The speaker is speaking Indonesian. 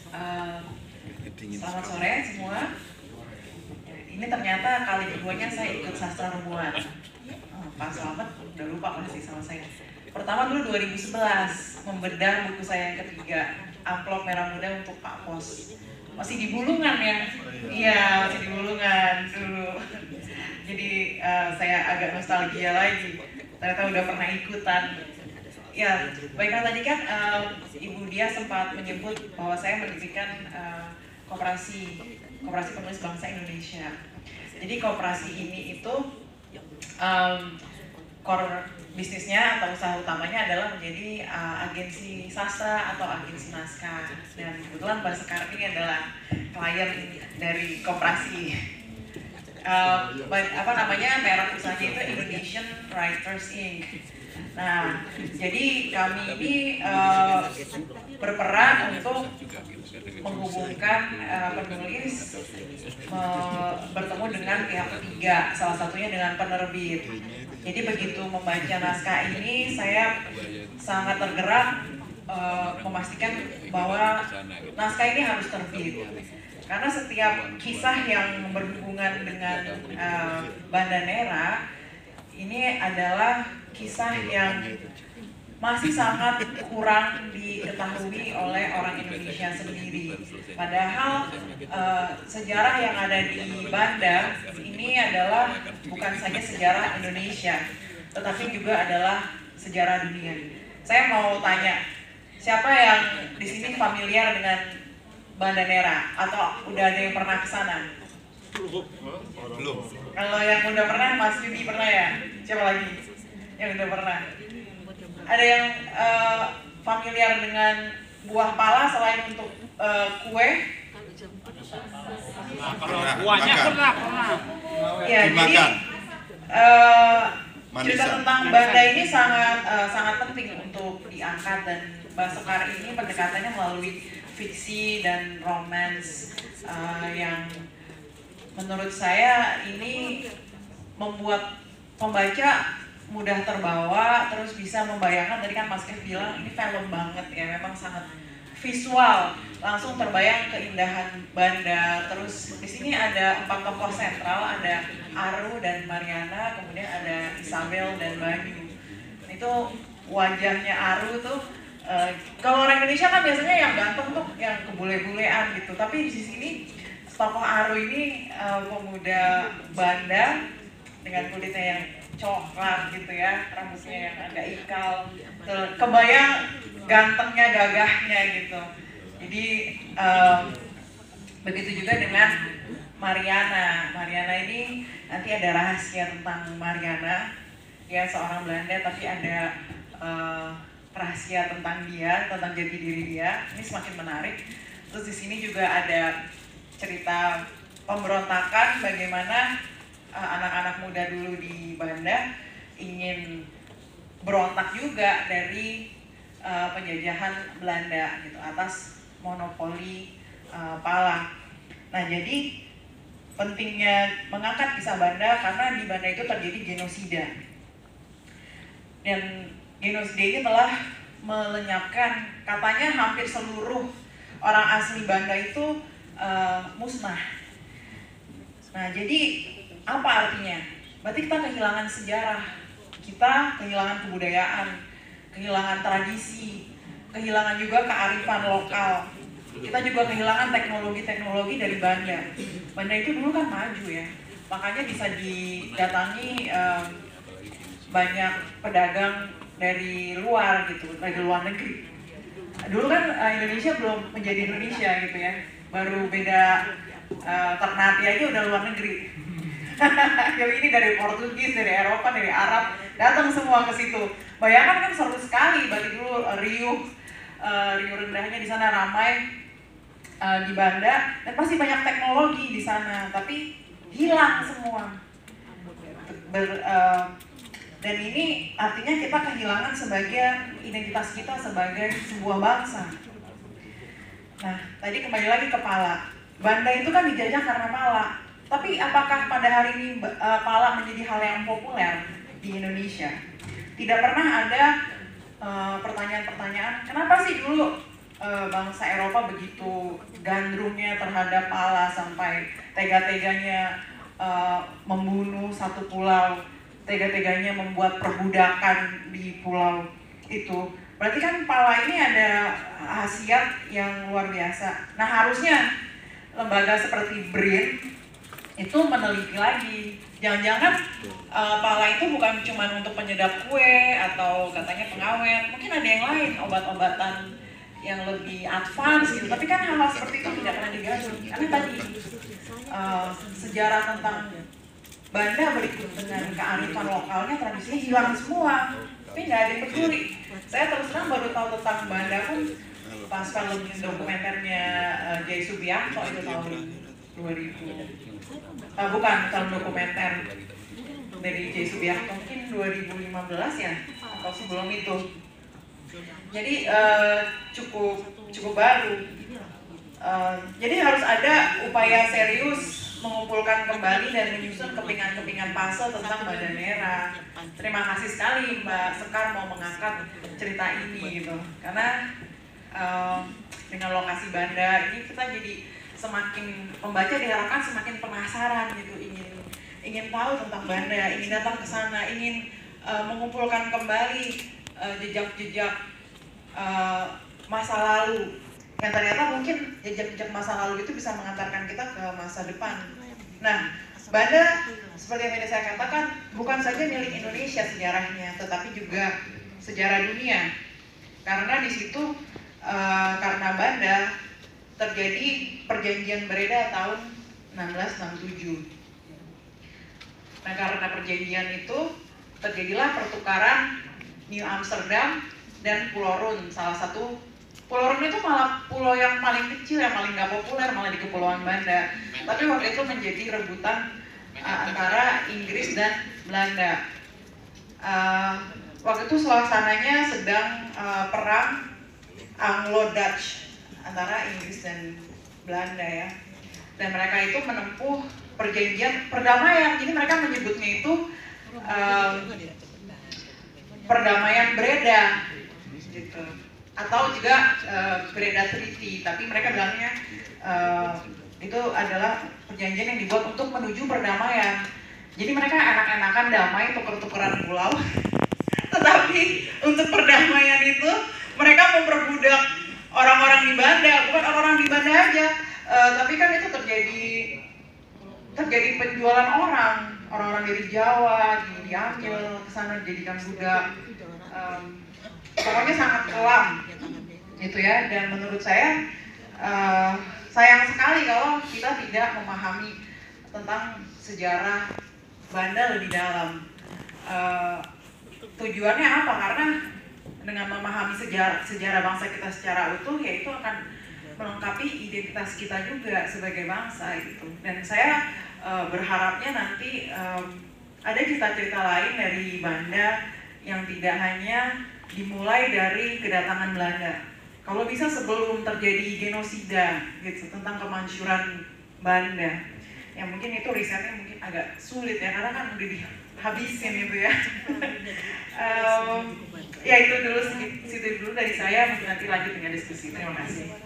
Uh, Selamat sore semua. Ini ternyata kali keduanya saya ikut sastra rombongan. Pak Slamet udah lupa masih sama saya. Pertama dulu 2011 membedah buku saya yang ketiga, Amplop Merah Muda untuk Pak Pos. Masih di Bulungan ya? Iya, masih di Bulungan dulu. Jadi saya agak nostalgia lagi. Ternyata udah pernah ikutan. Ya, baiklah tadi kan Ibu Dia sempat menyebut bahwa saya mendirikan koperasi penulis bangsa Indonesia. Jadi koperasi ini itu core bisnisnya atau usaha utamanya adalah menjadi agensi sastra atau agensi naskah. Dan kebetulan Mbak Sekar ini adalah klien dari koperasi. Merek usahanya itu Indonesian Writers Inc. Nah, jadi kami ini berperan untuk menghubungkan penulis bertemu dengan pihak ketiga, salah satunya dengan penerbit. Jadi begitu membaca naskah ini, saya sangat tergerak memastikan bahwa naskah ini harus terbit. Karena setiap kisah yang berhubungan dengan Banda Nera ini adalah kisah yang masih sangat kurang diketahui oleh orang Indonesia sendiri. Padahal sejarah yang ada di Banda ini adalah bukan saja sejarah Indonesia, tetapi juga adalah sejarah dunia. Saya mau tanya, siapa yang di sini familiar dengan Banda Nera atau udah ada yang pernah ke sana? Belum. Kalau yang udah pernah, Mas Yudi pernah ya? Siapa lagi yang udah pernah? Ada yang familiar dengan buah pala selain untuk kue? Kalau buahnya pernah. Ya, jadi cerita tentang Banda ini sangat penting untuk diangkat, dan Mbak Sekar ini pendekatannya melalui fiksi dan romance yang menurut saya ini membuat pembaca mudah terbawa, terus bisa membayangkan. Tadi kan Mas Kev bilang ini film banget ya, memang sangat visual, langsung terbayang keindahan Banda. Terus di sini ada 4 tokoh sentral, ada Aru dan Mariana, kemudian ada Isabel dan Bayu. Itu wajahnya Aru tuh kalau orang Indonesia kan biasanya yang ganteng tuh yang kebule-bulean gitu, tapi di sini tokoh Aru ini pemuda Banda dengan kulitnya yang coklat gitu ya, rambutnya yang agak ikal, kebayang gantengnya, gagahnya gitu. Jadi begitu juga dengan Mariana. Mariana ini nanti ada rahasia tentang Mariana. Dia seorang Belanda tapi ada rahasia tentang dia, tentang jati diri dia. Ini semakin menarik. Terus di sini juga ada cerita pemberontakan, bagaimana anak-anak muda dulu di Banda ingin berontak juga dari penjajahan Belanda gitu atas monopoli pala. Nah, jadi pentingnya mengangkat kisah Banda karena di Banda itu terjadi genosida. Dan genosida ini telah melenyapkan, katanya hampir seluruh orang asli Banda itu musnah. Nah, jadi apa artinya? Berarti kita kehilangan sejarah, kita kehilangan kebudayaan, kehilangan tradisi, kehilangan juga kearifan lokal. Kita juga kehilangan teknologi-teknologi dari Banda. Banda itu dulu kan maju ya, makanya bisa didatangi banyak pedagang dari luar gitu, dari luar negeri. Dulu kan Indonesia belum menjadi Indonesia gitu ya, baru beda Ternate aja udah luar negeri. Jadi ini dari Portugis, dari Eropa, dari Arab, datang semua ke situ. Bayangkan kan seru sekali, berarti dulu riuh rendahnya di sana, ramai di Banda, dan pasti banyak teknologi di sana, tapi hilang semua. Dan ini artinya kita kehilangan sebagai identitas kita sebagai sebuah bangsa. Nah, tadi kembali lagi ke pala. Banda itu kan dijajah karena pala. Tapi apakah pada hari ini pala menjadi hal yang populer di Indonesia? Tidak pernah ada pertanyaan-pertanyaan, kenapa sih dulu bangsa Eropa begitu gandrungnya terhadap pala sampai tega-teganya membunuh satu pulau, tega-teganya membuat perbudakan di pulau itu. Berarti kan pala ini ada khasiat yang luar biasa. Nah, harusnya lembaga seperti BRIN itu meneliti lagi. Jangan-jangan pala itu bukan cuma untuk penyedap kue atau katanya pengawet, mungkin ada yang lain, obat-obatan yang lebih advance gitu. Tapi kan hal-hal seperti itu tidak pernah digali. Karena tadi sejarah tentang Banda berikut dengan kearifan lokalnya, tradisinya hilang semua. Tapi nggak ada yang peduli. Saya terus terang baru tahu tentang Banda pun pas film dokumenternya Jay Subianto itu tahun 2000. Bukan film dokumenter dari Jay Subianto, mungkin 2015 ya atau sebelum itu. Jadi cukup baru. Jadi harus ada upaya serius mengumpulkan kembali dan menyusun kepingan-kepingan fase tentang Banda Merah. Terima kasih sekali Mbak Sekar mau mengangkat cerita ini gitu. Karena dengan lokasi Banda ini kita jadi semakin pembaca diharapkan semakin penasaran gitu, ingin tahu tentang Banda, ingin datang ke sana, ingin mengumpulkan kembali jejak-jejak masa lalu yang ternyata mungkin jejak-jejak masa lalu itu bisa mengantarkan kita ke masa depan. Nah, Banda seperti yang tadi saya katakan bukan saja milik Indonesia sejarahnya, tetapi juga sejarah dunia. Karena di situ karena Banda terjadi perjanjian Breda tahun 1667. Nah, karena perjanjian itu terjadilah pertukaran New Amsterdam dan Pulau Run. Salah satu Pulau Run itu malah pulau yang paling kecil, yang paling nggak populer, malah di Kepulauan Banda. Tapi waktu itu menjadi rebutan antara Inggris dan Belanda. Waktu itu suasananya sedang perang Anglo-Dutch antara Inggris dan Belanda ya. Dan mereka itu menempuh perjanjian perdamaian. Jadi mereka menyebutnya itu perdamaian Breda gitu. Atau juga Breda Treaty, tapi mereka bilangnya itu adalah perjanjian yang dibuat untuk menuju perdamaian. Jadi mereka enak-enakan damai, tuker-tukeran pulau. Tetapi untuk perdamaian itu mereka memperbudak orang-orang di Banda, bukan orang-orang di Banda aja, tapi kan itu terjadi penjualan orang-orang dari Jawa diambil ke sana dijadikan budak. Pokoknya sangat kelam gitu ya. Dan menurut saya sayang sekali kalau kita tidak memahami tentang sejarah Banda lebih dalam. Tujuannya apa? Karena dengan memahami sejarah bangsa kita secara utuh, ya itu akan melengkapi identitas kita juga sebagai bangsa gitu. Dan saya berharapnya nanti ada cerita-cerita lain dari Banda yang tidak hanya dimulai dari kedatangan Belanda. Kalau bisa sebelum terjadi genosida gitu tentang kemansyuran Banda. Ya mungkin itu risetnya mungkin agak sulit ya, karena kan udah dihabisin itu ya. Ya itu dulu, situ dulu dari saya, mungkin nanti lanjut dengan diskusi. Terima kasih.